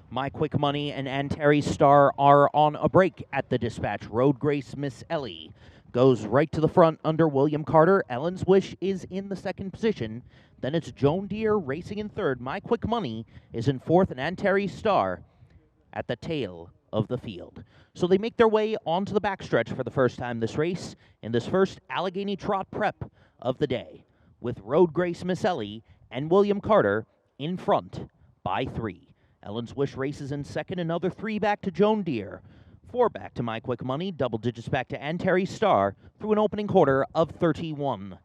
My Quick Money and Antares Star are on a break at the dispatch. Road Grace Miss Ellie goes right to the front under William Carter. Ellen's Wish is in the second position. Then it's Joan Deere racing in third. My Quick Money is in fourth, and Antares Star at the tail of the field. So they make their way onto the backstretch for the first time this race in this first Allegheny Trot prep of the day, with Road Grace Miss Ellie and William Carter in front by 3. Ellen's Wish races in second, another 3 back to Joan Deere, 4 back to My Quick Money, double digits back to Antares Star through an opening quarter of 31-2.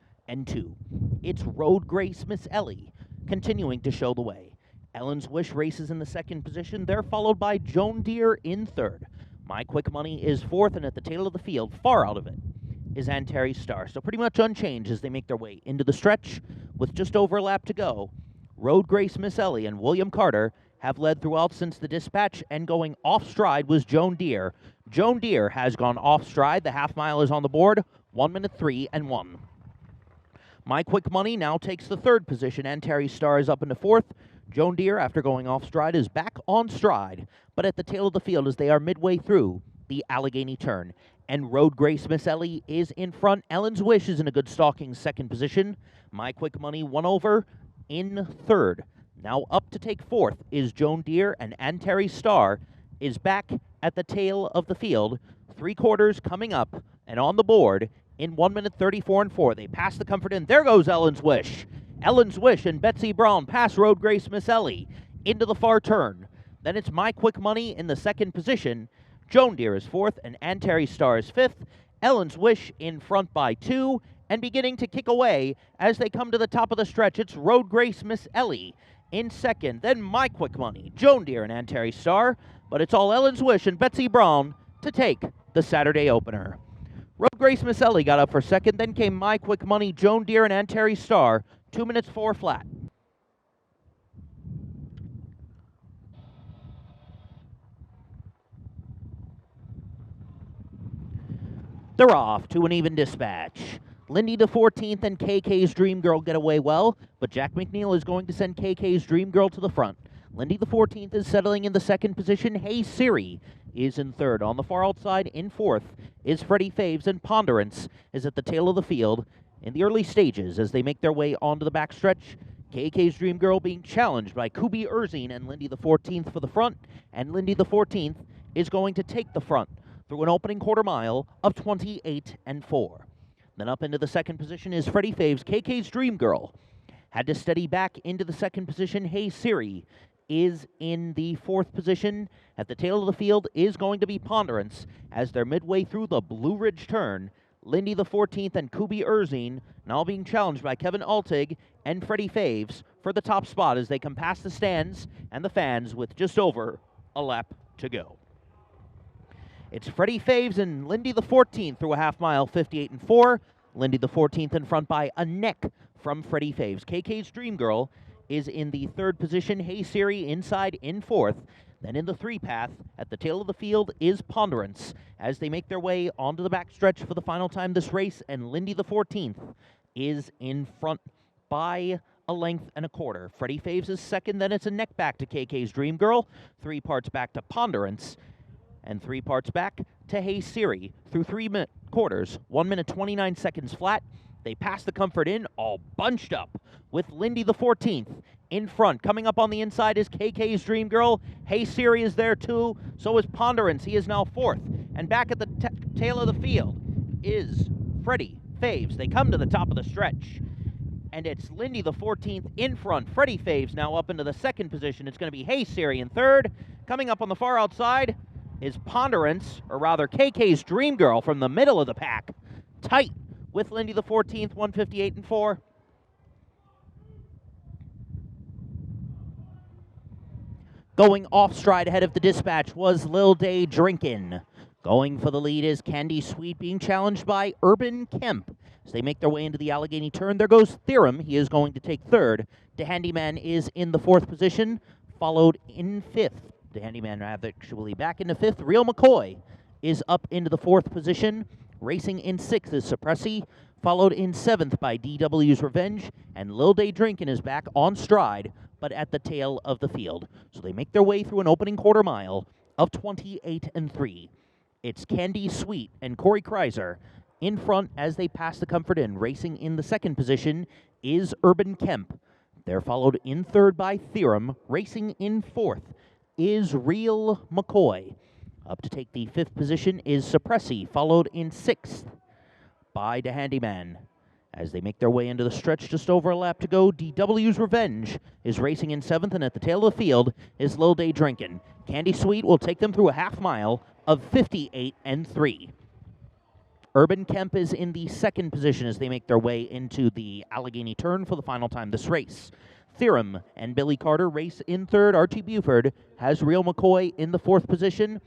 It's Road Grace Miss Ellie continuing to show the way. Ellen's Wish races in the second position. They're followed by Joan Deere in third. My Quick Money is fourth, and at the tail of the field, far out of it, is Antares Star. So pretty much unchanged as they make their way into the stretch with just over a lap to go. Road Grace Miss Ellie and William Carter have led throughout since the dispatch, and going off stride was Joan Deere. Joan Deere has gone off stride. The half mile is on the board, 1 minute 3 and 1. My Quick Money now takes the third position. Antares Star is up into fourth. Joan Deere, after going off stride, is back on stride, but at the tail of the field as they are midway through the Allegheny turn. And Road Grace Miss Ellie is in front. Ellen's Wish is in a good stalking second position. My Quick Money one over in third. Now up to take fourth is Joan Deere, and Antares Star is back at the tail of the field. 3/4 coming up and on the board in 1 minute 34 and 4. They pass the Comfort Inn. There goes Ellen's Wish. Ellen's Wish and Betsy Brown pass Road Grace Miss Ellie into the far turn. Then it's My Quick Money in the second position. Joan Deere is fourth, and Antares Star is fifth. Ellen's Wish in front by 2, and beginning to kick away as they come to the top of the stretch. It's Road Grace Miss Ellie in second, then My Quick Money, Joan Deere, and Antares Star, but it's all Ellen's Wish and Betsy Brown to take the Saturday opener. Road Grace Miss Ellie got up for second, then came My Quick Money, Joan Deere, and Antares Star, 2 minutes 4 flat. They're off to an even dispatch. Lindy the 14th and KK's Dream Girl get away well, but Jack McNeil is going to send KK's Dream Girl to the front. Lindy the 14th is settling in the second position. Hey Siri is in third. On the far outside in fourth is Freddie Faves, and Ponderance is at the tail of the field in the early stages as they make their way onto the backstretch. KK's Dream Girl being challenged by Kubi Erzine and Lindy the 14th for the front, and Lindy the 14th is going to take the front through an opening quarter mile of 28 and 4. Then up into the second position is Freddie Faves. KK's Dream Girl had to steady back into the second position. Hey Siri is in the fourth position. At the tail of the field is going to be Ponderance as they're midway through the Blue Ridge turn. Lindy the 14th and Kubi Erzine now being challenged by Kevin Altig and Freddie Faves for the top spot as they come past the stands and the fans with just over a lap to go. It's Freddie Faves and Lindy the 14th through a half mile, 58 and 4. Lindy the 14th in front by a neck from Freddie Faves. KK's Dream Girl is in the third position. Hey Siri inside in fourth. Then in the 3 path at the tail of the field is Ponderance as they make their way onto the backstretch for the final time this race, and Lindy the 14th is in front by a length and a quarter. Freddie Faves is second, then it's a neck back to KK's Dream Girl, 3 parts back to Ponderance, and 3 parts back to Hey Siri through 3 quarters, 1 minute 29 seconds flat. They pass the Comfort Inn, all bunched up with Lindy the 14th in front. Coming up on the inside is KK's Dream Girl. Hey Siri is there too, so is Ponderance. He is now fourth. And back at the tail of the field is Freddie Faves. They come to the top of the stretch, and it's Lindy the 14th in front. Freddie Faves now up into the second position. It's going to be Hey Siri in third. Coming up on the far outside is Ponderance, or rather KK's Dream Girl from the middle of the pack. Tight with Lindy the 14th, 158 and 4. Going off stride ahead of the dispatch was Lil Day Drinkin'. Going for the lead is Candy Sweet, being challenged by Urban Kemp. As they make their way into the Allegheny turn, there goes Theorem. He is going to take third. The Handyman is in the fourth position, followed in fifth. The Handyman actually back into fifth. Real McCoy is up into the fourth position. Racing in sixth is Suppressi, followed in 7th by DW's Revenge, and Lil Day Drinkin' is back on stride, but at the tail of the field. So they make their way through an opening quarter mile of 28-3. It's Candy Sweet and Corey Kreiser in front as they pass the Comfort Inn. Racing in the 2nd position is Urban Kemp. They're followed in 3rd by Theorem. Racing in 4th is Real McCoy. Up to take the 5th position is Suppressi, followed in 6th by The Handyman. As they make their way into the stretch, just over a lap to go, DW's Revenge is racing in 7th, and at the tail of the field is Lil Day Drinkin'. Candy Sweet will take them through a half mile of 58-3. Urban Kemp is in the 2nd position as they make their way into the Allegheny turn for the final time this race. Theorem and Billy Carter race in 3rd. Archie Buford has Real McCoy in the 4th position.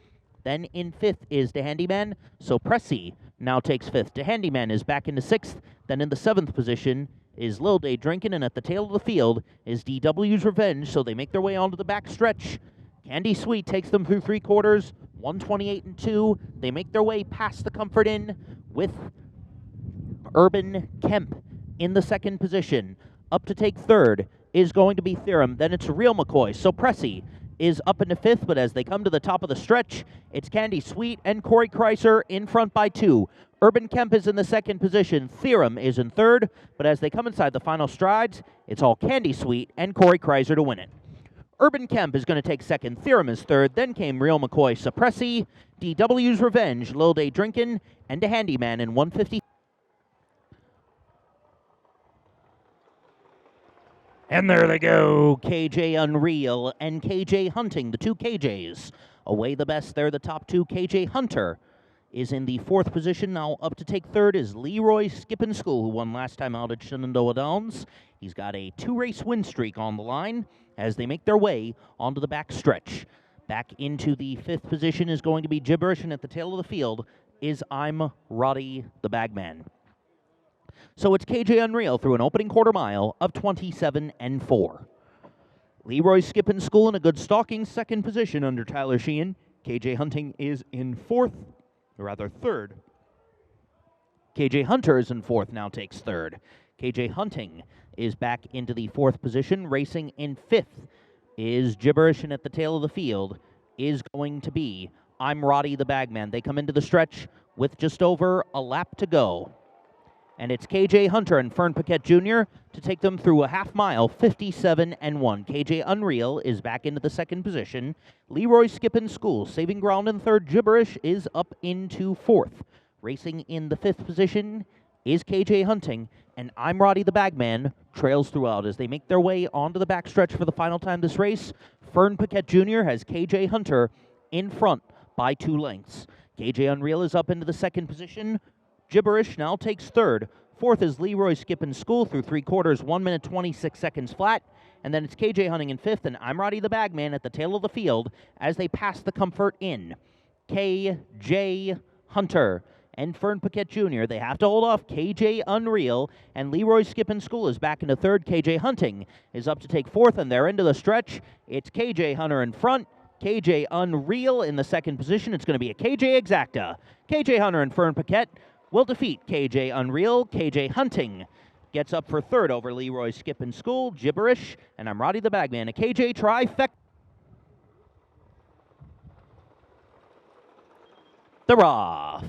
Then in 5th is The Handyman. So Pressy now takes 5th. The Handyman is back into 6th. Then in the 7th position is Lil Day Drinkin', and at the tail of the field is DW's Revenge. So they make their way onto the back stretch. Candy Sweet takes them through 3 quarters, 128-2. They make their way past the Comfort Inn with Urban Kemp in the 2nd position. Up to take 3rd is going to be Theorem. Then it's Real McCoy. So Pressy is up into 5th, but as they come to the top of the stretch, it's Candy Sweet and Corey Kreiser in front by 2. Urban Kemp is in the 2nd position. Theorem is in 3rd, but as they come inside the final strides, it's all Candy Sweet and Corey Kreiser to win it. Urban Kemp is going to take 2nd. Theorem is 3rd. Then came Real McCoy, Suppressi, DW's Revenge, Lil Day Drinkin', and The Handyman in 150. And there they go, KJ Unreal and KJ Hunting, the 2 KJs. Away the best, they're the top 2. KJ Hunter is in the 4th position. Now up to take 3rd is Leroy Skippin' School, who won last time out at Shenandoah Downs. He's got a 2-race win streak on the line as they make their way onto the back stretch. Back into the 5th position is going to be Gibberish, and at the tail of the field is I'm Roddy the Bagman. So it's KJ Unreal through an opening quarter mile of 27-4. Leroy Skippin' School in a good stalking 2nd position under Tyler Sheehan. KJ Hunting is in 3rd. KJ Hunter is in 4th, now takes 3rd. KJ Hunting is back into the 4th position. Racing in 5th is Gibberish, and at the tail of the field is going to be I'm Roddy the Bagman. They come into the stretch with just over a lap to go. And it's KJ Hunter and Fern Paquette Jr. to take them through a half mile, 57-1. KJ Unreal is back into the 2nd position. Leroy Skippin' School saving ground in 3rd. Gibberish is up into 4th. Racing in the 5th position is KJ Hunting, and I'm Roddy the Bagman trails throughout as they make their way onto the backstretch for the final time this race. Fern Paquette Jr. has KJ Hunter in front by 2 lengths. KJ Unreal is up into the 2nd position. Gibberish now takes 3rd. 4th is Leroy Skippin' School through 3 quarters, 1 minute 26 seconds flat. And then it's KJ Hunting in 5th, and I'm Roddy the Bagman at the tail of the field as they pass the Comfort Inn. KJ Hunter and Fern Paquette Jr. They have to hold off KJ Unreal, and Leroy Skippin' School is back into 3rd. KJ Hunting is up to take 4th, and they're into the stretch. It's KJ Hunter in front. KJ Unreal in the 2nd position. It's going to be a KJ Exacta. KJ Hunter and Fern Paquette will defeat KJ Unreal. KJ Hunting gets up for 3rd over Leroy Skippin' School, Gibberish, and I'm Roddy the Bagman. A KJ trifecta. They're off.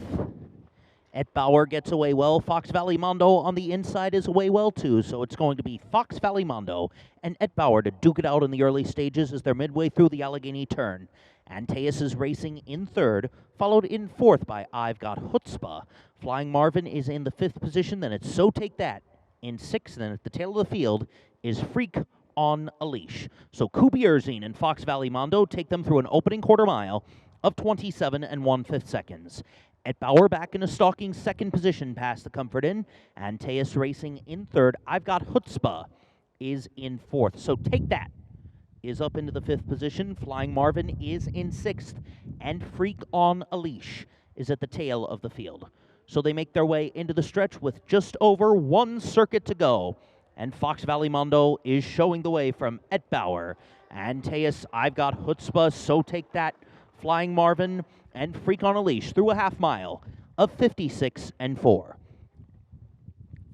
Et Bauer gets away well. Fox Valley Mondo on the inside is away well too, so it's going to be Fox Valley Mondo and Et Bauer to duke it out in the early stages as they're midway through the Allegheny turn. Antaeus is racing in 3rd, followed in 4th by I've Got Chutzpah. Flying Marvin is in the 5th position, then it's So Take That in 6th, and then at the tail of the field is Freak on a Leash. So Kubi Erzine and Fox Valley Mondo take them through an opening quarter mile of 27 1/5 seconds. Et Bauer back in a stalking 2nd position past the Comfort Inn. Antaeus racing in 3rd. I've Got Chutzpah is in 4th. So Take That is up into the 5th position. Flying Marvin is in 6th. And Freak on a Leash is at the tail of the field. So they make their way into the stretch with just over 1 circuit to go. And Fox Valley Mondo is showing the way from Et Bauer. Antaeus, I've Got Chutzpah, So Take That, Flying Marvin, and Freak on a Leash through a half mile of 56-4.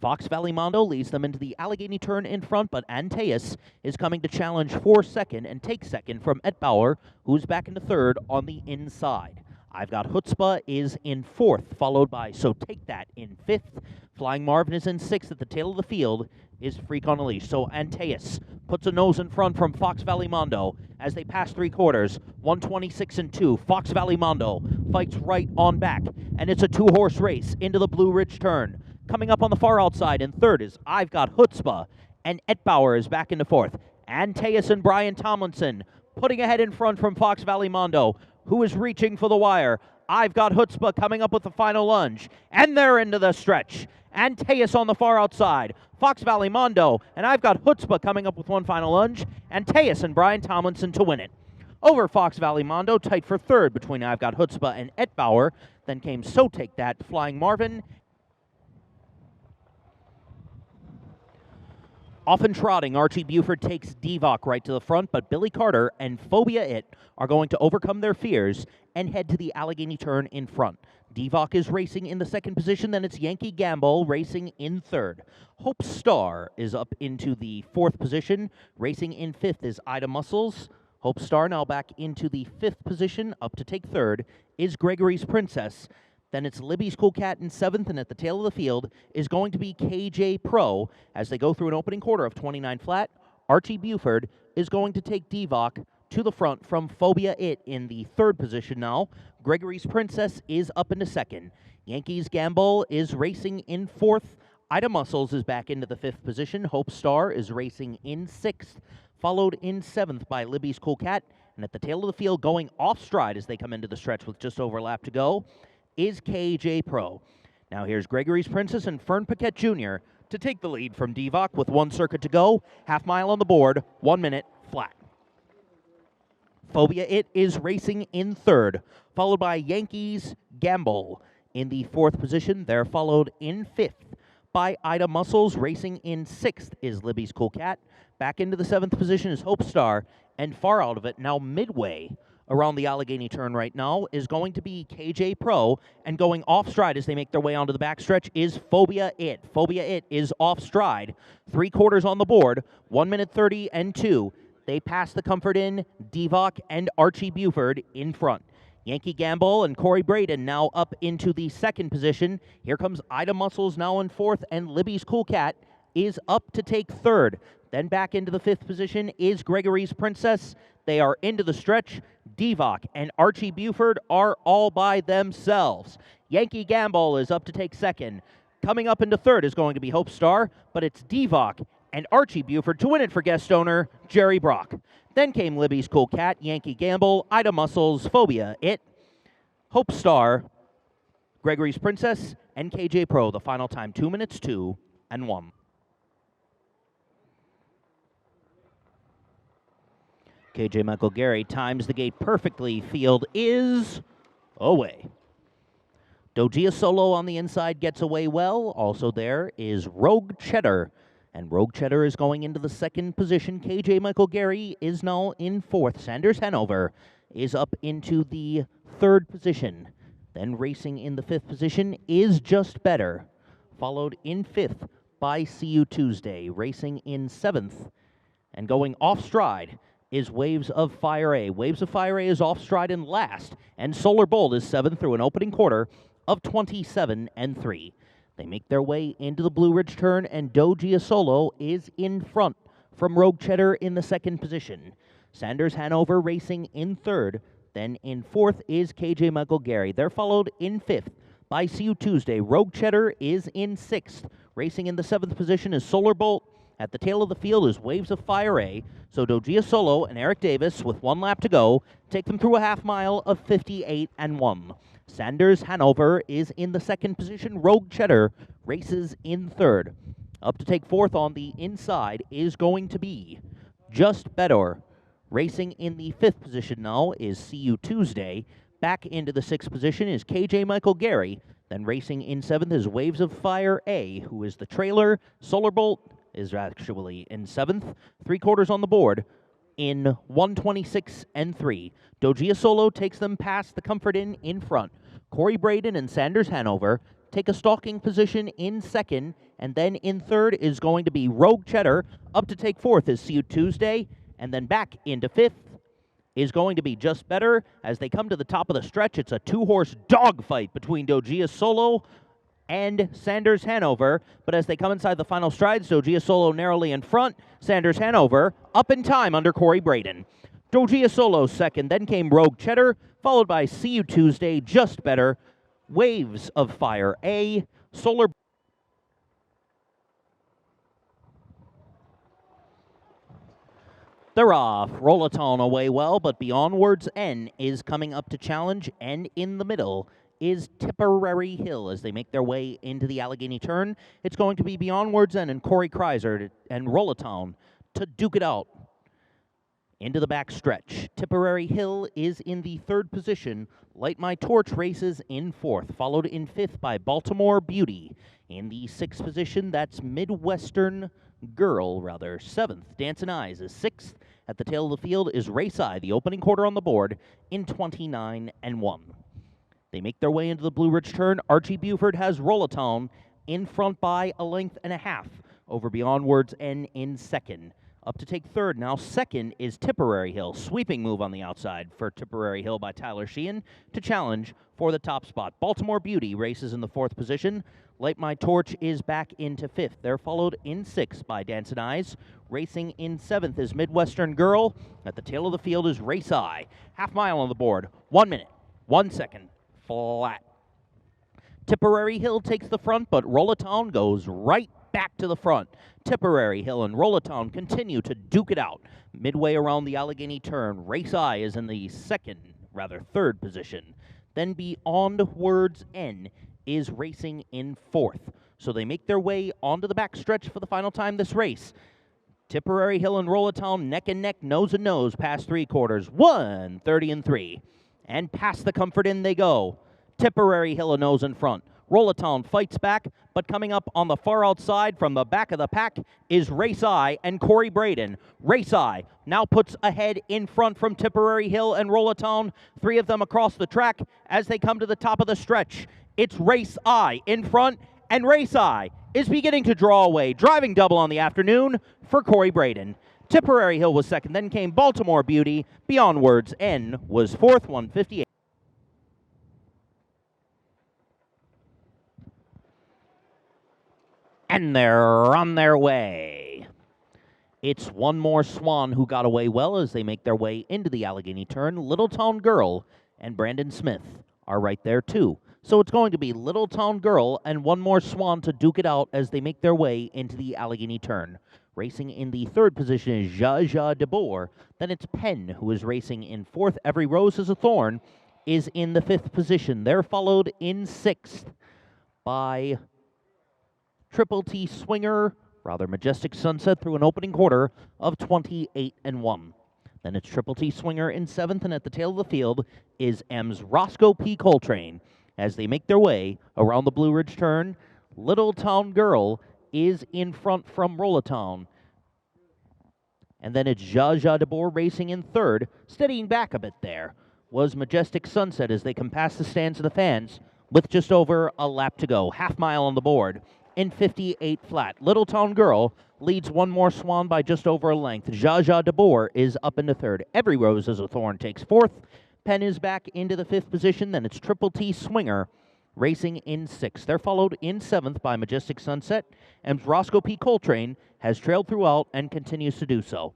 Fox Valley Mondo leads them into the Allegheny turn in front, but Antaeus is coming to challenge for second and take second from Etbauer, who's back into third on the inside. I've Got Chutzpah is in fourth, followed by So Take That in fifth. Flying Marvin is in sixth. At the tail of the field is Freak on a Leash. So Antaeus puts a nose in front from Fox Valley Mondo as they pass three quarters. 126 and 2. Fox Valley Mondo fights right on back, and it's a two-horse race into the Blue Ridge turn. Coming up on the far outside in third is I've Got Chutzpah, and Etbauer is back into fourth. Antaeus and Brian Tomlinson putting ahead in front from Fox Valley Mondo, who is reaching for the wire. I've Got Chutzpah coming up with the final lunge, and they're into the stretch. Antaeus on the far outside. Fox Valley Mondo, and I've Got Chutzpah coming up with one final lunge. Antaeus and Brian Tomlinson to win it. Over Fox Valley Mondo, tight for third between I've Got Chutzpah and Etbauer. Then came So Take That, Flying Marvin. Often trotting, Archie Buford takes Divock right to the front, but Billy Carter and Phobia It are going to overcome their fears and head to the Allegheny turn in front. Divock is racing in the second position, then it's Yankee Gamble racing in third. Hope Star is up into the fourth position. Racing in fifth is Ida Muscles. Hope Star now back into the fifth position. Up to take third is Gregory's Princess. Then it's Libby's Cool Cat in seventh, and at the tail of the field is going to be KJ Pro as they go through an opening quarter of 29 flat. Archie Buford is going to take Divock to the front from Phobia It in the third position now. Gregory's Princess is up into second. Yankees Gamble is racing in fourth. Ida Muscles is back into the fifth position. Hope Star is racing in sixth, followed in seventh by Libby's Cool Cat. And at the tail of the field, going off stride as they come into the stretch with just over a lap to go, is KJ Pro. Now here's Gregory's Princess and Fern Paquette Jr. to take the lead from Divock with one circuit to go. Half mile on the board, 1 minute flat. Phobia It is racing in third, followed by Yankees Gamble in the fourth position. They're followed in fifth by Ida Muscles. Racing in sixth is Libby's Cool Cat. Back into the seventh position is Hope Star, and far out of it, now midway around the Allegheny turn right now, is going to be KJ Pro, and going off stride as they make their way onto the backstretch is Phobia It. Phobia It is off stride. 3 quarters on the board, 1 minute 30 and 2. They pass the Comfort Inn, Divock, and Archie Buford in front. Yankee Gamble and Corey Braden now up into the second position. Here comes Ida Muscles now in fourth, and Libby's Cool Cat is up to take third. Then back into the fifth position is Gregory's Princess. They are into the stretch. Divock and Archie Buford are all by themselves. Yankee Gamble is up to take second. Coming up into third is going to be Hope Star, but it's Divock and Archie Buford to win it for guest owner Jerry Brock. Then came Libby's Cool Cat, Yankee Gamble, Ida Muscles, Phobia It, Hope Star, Gregory's Princess, and KJ Pro. The final time, 2 minutes 2 and 1. KJ Michael Gary times the gate perfectly. Field is away. Dogia Solo on the inside gets away well. Also there is Rogue Cheddar. And Rogue Cheddar is going into the second position. KJ Michael Gary is now in fourth. Sanders Hanover is up into the third position. Then racing in the fifth position is Just Better, followed in fifth by See You Tuesday. Racing in seventh and going off stride is Waves of Fire A. Waves of Fire A is off stride in last, and Solar Bolt is seventh through an opening quarter of 27 and 3. They make their way into the Blue Ridge turn, and Dogia Solo is in front from Rogue Cheddar in the second position. Sanders Hanover racing in third. Then in fourth is KJ Michael Gary. They're followed in fifth by See You Tuesday. Rogue Cheddar is in sixth. Racing in the seventh position is Solar Bolt. At the tail of the field is Waves of Fire A. So Dogia Solo and Eric Davis, with 1 lap to go, take them through a half mile of 58 and 1. Sanders Hanover is in the second position. Rogue Cheddar races in third. Up to take fourth on the inside is going to be Just Better. Racing in the fifth position now is See You Tuesday. Back into the sixth position is KJ Michael Gary. Then racing in seventh is Waves of Fire A, who is the trailer. Solar Bolt is actually in seventh. 3 quarters on the board in 126 and 3. Dogia Solo takes them past the Comfort Inn in front. Corey Braden and Sanders Hanover take a stalking position in second, And then in third is going to be Rogue Cheddar. Up to take fourth is See You Tuesday. And then back into fifth is going to be Just Better. As they come to the top of the stretch, it's a two-horse dogfight between Dogia Solo and Sanders Hanover. But as they come inside the final strides, Dogia Solo narrowly in front. Sanders Hanover up in time under Corey Braden. Dogia Solo second, then came Rogue Cheddar, followed by See You Tuesday, Just Better, Waves of Fire A, Solar. They're off. Rollatone away well, but Beyond Words N is coming up to challenge, and in the middle is Tipperary Hill as they make their way into the Allegheny turn. It's going to be Beyond Words N and Corey Kreiser and Rollatone to duke it out. Into the back stretch. Tipperary Hill is in the third position. Light My Torch races in fourth, followed in fifth by Baltimore Beauty. In the sixth position, that's Midwestern Girl, seventh. Dancin' Eyes is sixth. At the tail of the field is Race Eye, the opening quarter on the board, in 29-1. They make their way into the Blue Ridge turn. Archie Buford has Rollatone in front by a length and a half over Beyond Words N in second. Up to take third, now second, is Tipperary Hill. Sweeping move on the outside for Tipperary Hill by Tyler Sheehan to challenge for the top spot. Baltimore Beauty races in the fourth position. Light My Torch is back into fifth. They're followed in sixth by Dancin' Eyes. Racing in seventh is Midwestern Girl. At the tail of the field is Race Eye. Half mile on the board. 1 minute, 1 second, flat. Tipperary Hill takes the front, but Rollatone goes right back to the front. Tipperary Hill and Rollatone continue to duke it out. Midway around the Allegheny turn, Race Eye is in the third position. Then Beyond Words N is racing in fourth. So they make their way onto the back stretch for the final time this race. Tipperary Hill and Rollatone neck and neck, nose and nose, past three quarters, 1:30-3. And past the Comfort Inn they go. Tipperary Hill a nose in front. Rollatone fights back, but coming up on the far outside from the back of the pack is Race Eye and Corey Braden. Race Eye now puts ahead in front from Tipperary Hill and Rollatone. Three of them across the track as they come to the top of the stretch. It's Race Eye in front, and Race Eye is beginning to draw away. Driving double on the afternoon for Corey Braden. Tipperary Hill was second, then came Baltimore Beauty. Beyond Words N was fourth, 1:58. And they're on their way. It's One More Swan who got away well as they make their way into the Allegheny turn. Littletown Girl and Brandon Smith are right there too. So it's going to be Littletown Girl and One More Swan to duke it out as they make their way into the Allegheny turn. Racing in the third position is Jaja DeBoer. Then it's Penn, who is racing in fourth. Every Rose is a Thorn is in the fifth position. They're followed in sixth by Triple T Swinger, Majestic Sunset through an opening quarter of 28-1. Then it's Triple T Swinger in seventh, and at the tail of the field is M's Roscoe P. Coltrane. As they make their way around the Blue Ridge turn, Littletown Girl is in front from Rollatone. And then it's Jaja DeBoer racing in third. Steadying back a bit there was Majestic Sunset as they come past the stands of the fans with just over a lap to go. Half mile on the board in 58 flat. Littletown Girl leads One More Swan by just over a length. Jaja DeBoer is up into third. Every Rose is a Thorn takes fourth. Penn is back into the fifth position. Then it's Triple T Swinger racing in sixth. They're followed in seventh by Majestic Sunset. And Roscoe P. Coltrane has trailed throughout and continues to do so.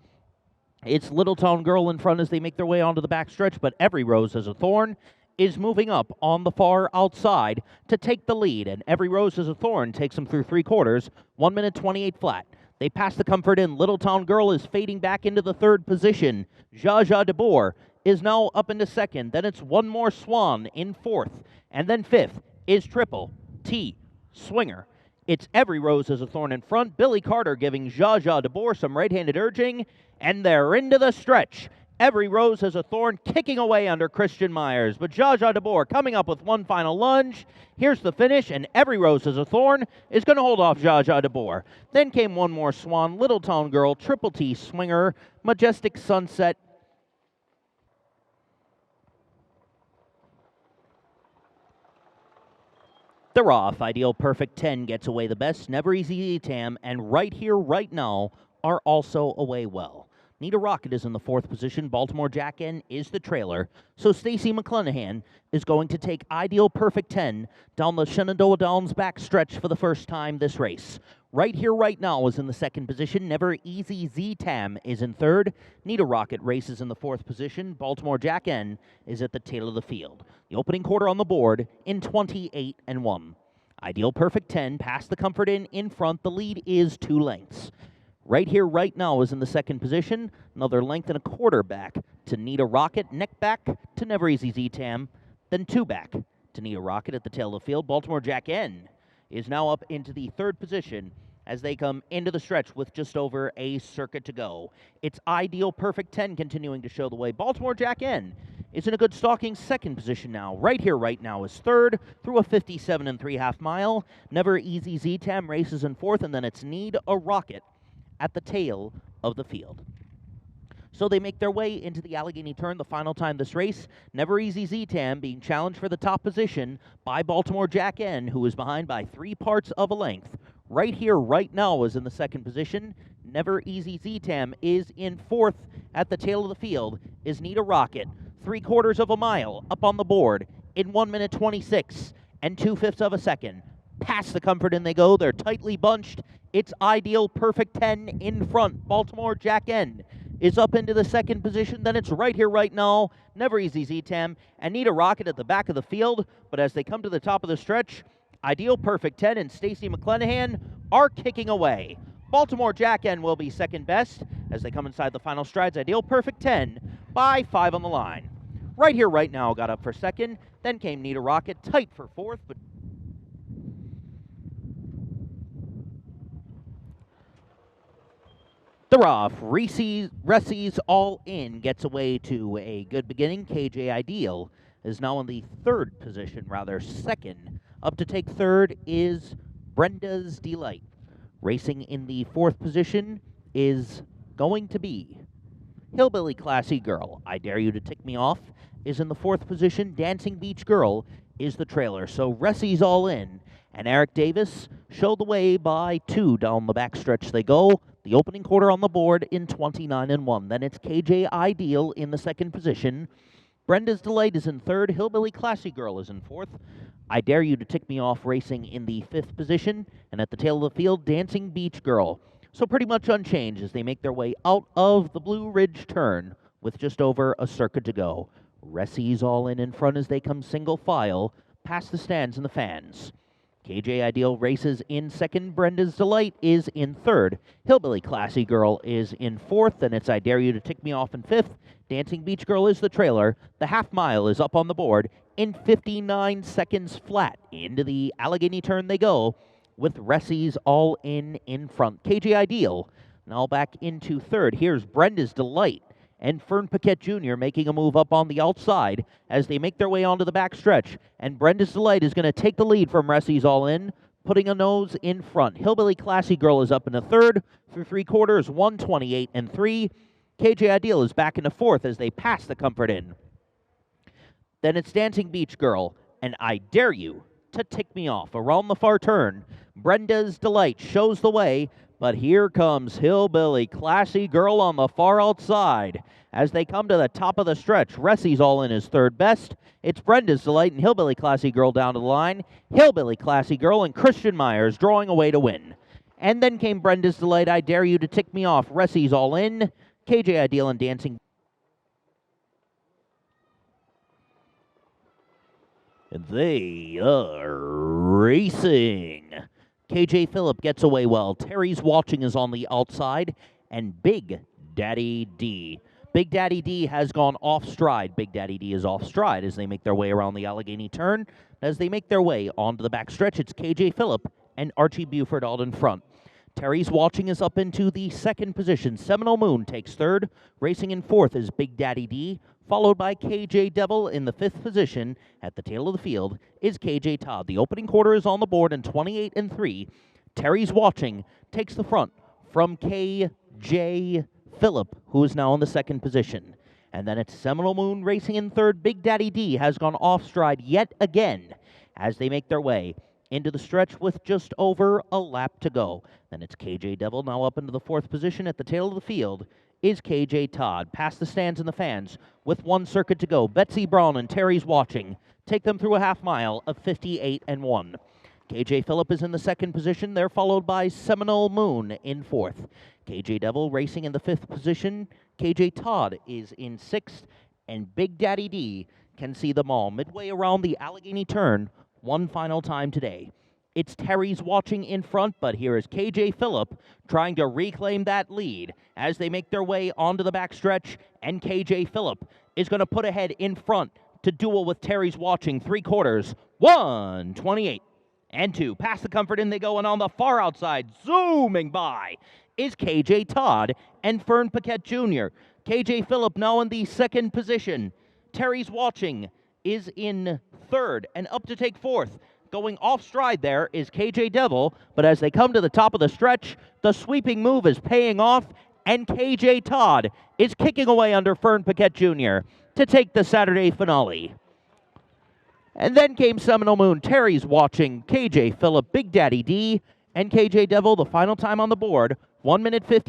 It's Littletown Girl in front as they make their way onto the backstretch, but Every Rose is a Thorn is moving up on the far outside to take the lead, and Every Rose is a Thorn takes them through three quarters, 1 minute 28 flat. They pass the Comfort Inn. Littletown Girl is fading back into the third position. Jaja DeBoer is now up into second. Then it's One More Swan in fourth. And then fifth is Triple T Swinger. It's Every Rose is a Thorn in front. Billy Carter giving Jaja DeBoer some right-handed urging, and they're into the stretch. Every Rose has a Thorn kicking away under Christian Myers, but Jaja DeBoer coming up with one final lunge. Here's the finish, and Every Rose has a Thorn is going to hold off Jaja DeBoer. Then came One More Swan, Littletown Girl, Triple T Swinger, Majestic Sunset. They're off. Ideal Perfect 10 gets away the best. Never Easy Tam and Right Here, Right Now are also away well. Need a Rocket is in the 4th position. Baltimore Jack N is the trailer. So Stacy McClenahan is going to take Ideal Perfect 10 down the Shenandoah Downs back stretch for the first time this race. Right Here, Right Now is in the 2nd position. Never Easy Z-Tam is in 3rd. Need a Rocket races in the 4th position. Baltimore Jack N is at the tail of the field. The opening quarter on the board in 28-1. Ideal Perfect 10 past the Comfort Inn in front. The lead is 2 lengths. Right Here, Right Now is in the 2nd position. Another length and a quarter back to Need a Rocket. Neck back to Never Easy Z-Tam. Then 2 back to Need a Rocket at the tail of the field. Baltimore Jack N is now up into the 3rd position as they come into the stretch with just over a circuit to go. It's Ideal Perfect 10 continuing to show the way. Baltimore Jack N is in a good stalking 2nd position now. Right Here, Right Now is 3rd through a 57 3/2 mile. Never Easy Z-Tam races in 4th, and then it's Need a Rocket at the tail of the field. So they make their way into the Allegheny turn the final time this race. Never Easy Z-Tam being challenged for the top position by Baltimore Jack N, who is behind by 3 parts of a length. Right Here, Right Now is in the 2nd position. Never Easy Z-Tam is in 4th. At the tail of the field is Need a Rocket. 3/4 of a mile up on the board in 1 minute 26 and 2/5 of a second. Past the Comfort Inn they go. They're tightly bunched. It's Ideal Perfect 10 in front. Baltimore Jack N is up into the 2nd position. Then it's Right Here, Right Now, Never Easy Z-Tam, and Need a Rocket at the back of the field. But as they come to the top of the stretch, Ideal Perfect 10 and Stacy McClenahan are kicking away. Baltimore Jack N will be 2nd best as they come inside the final strides. Ideal Perfect 10 by 5 on the line. Right Here, Right Now got up for 2nd. Then came Need a Rocket, tight for 4th, but they're off. Ressi's All In gets away to a good beginning. KJ Ideal is now in the 3rd position, rather 2nd. Up to take 3rd is Brenda's Delight. Racing in the 4th position is going to be Hillbilly Classy Girl. I Dare You to Tick Me Off is in the 4th position. Dancing Beach Girl is the trailer. So Ressi's All In and Eric Davis show the way by 2 down the backstretch they go. The opening quarter on the board in 29-1. Then it's KJ Ideal in the 2nd position. Brenda's Delight is in 3rd. Hillbilly Classy Girl is in 4th. I Dare You to Tick Me Off racing in the 5th position. And at the tail of the field, Dancing Beach Girl. So pretty much unchanged as they make their way out of the Blue Ridge turn with just over a circuit to go. Ressi's All In front as they come single file past the stands and the fans. KJ Ideal races in 2nd. Brenda's Delight is in 3rd. Hillbilly Classy Girl is in 4th. And it's I Dare You to Tick Me Off in 5th. Dancing Beach Girl is the trailer. The half mile is up on the board in 59 seconds flat. Into the Allegheny turn they go with Ressi's All In front. KJ Ideal now back into 3rd. Here's Brenda's Delight and Fern Paquette Jr. making a move up on the outside as they make their way onto the back stretch. And Brenda's Delight is going to take the lead from Ressi's All In, putting a nose in front. Hillbilly Classy Girl is up into 3rd through 3/4, 1:28-3. KJ Ideal is back into 4th as they pass the Comfort Inn. Then it's Dancing Beach Girl and I Dare You to Tick Me Off. Around the far turn, Brenda's Delight shows the way, but here comes Hillbilly Classy Girl on the far outside. As they come to the top of the stretch, Ressi's All In is 3rd best. It's Brenda's Delight and Hillbilly Classy Girl down to the line. Hillbilly Classy Girl and Christian Myers drawing away to win. And then came Brenda's Delight, I Dare You to Tick Me Off, Ressi's All In, KJ Ideal and Dancing. And they are racing. KJ Phillip gets away well. Terry's Watching is on the outside. And Big Daddy D. Big Daddy D has gone off stride. Big Daddy D is off stride as they make their way around the Allegheny turn. As they make their way onto the back stretch, it's KJ Phillip and Archie Buford out in front. Terry's Watching is up into the 2nd position. Seminole Moon takes 3rd. Racing in 4th is Big Daddy D, followed by KJ Devil in the 5th position. At the tail of the field is KJ Todd. The opening quarter is on the board in 28-3. Terry's Watching takes the front from KJ Phillip, who is now in the 2nd position. And then it's Seminole Moon racing in 3rd. Big Daddy D has gone off stride yet again as they make their way into the stretch with just over a lap to go. Then it's KJ Devil now up into the 4th position. At the tail of the field is KJ Todd. Past the stands and the fans with 1 circuit to go. Betsy Braun and Terry's Watching take them through a half mile of 58-1. KJ Phillip is in the 2nd position. They're followed by Seminole Moon in 4th. KJ Devil racing in the 5th position. KJ Todd is in 6th. And Big Daddy D can see them all midway around the Allegheny turn one final time today. It's Terry's Watching in front, but here is KJ Phillip trying to reclaim that lead as they make their way onto the backstretch, and KJ Phillip is going to put ahead in front to duel with Terry's Watching 3/4, 1:28-2. Past the Comfort Inn they go, and on the far outside, zooming by, is KJ Todd and Fern Paquette Jr. KJ Phillip now in the 2nd position. Terry's Watching is in 3rd, and up to take 4th. Going off stride there is KJ Devil, but as they come to the top of the stretch, the sweeping move is paying off, and KJ Todd is kicking away under Fern Paquette Jr. to take the Saturday finale. And then came Seminole Moon, Terry's Watching, KJ Phillip, Big Daddy D, and KJ Devil, the final time on the board, 1 minute 50.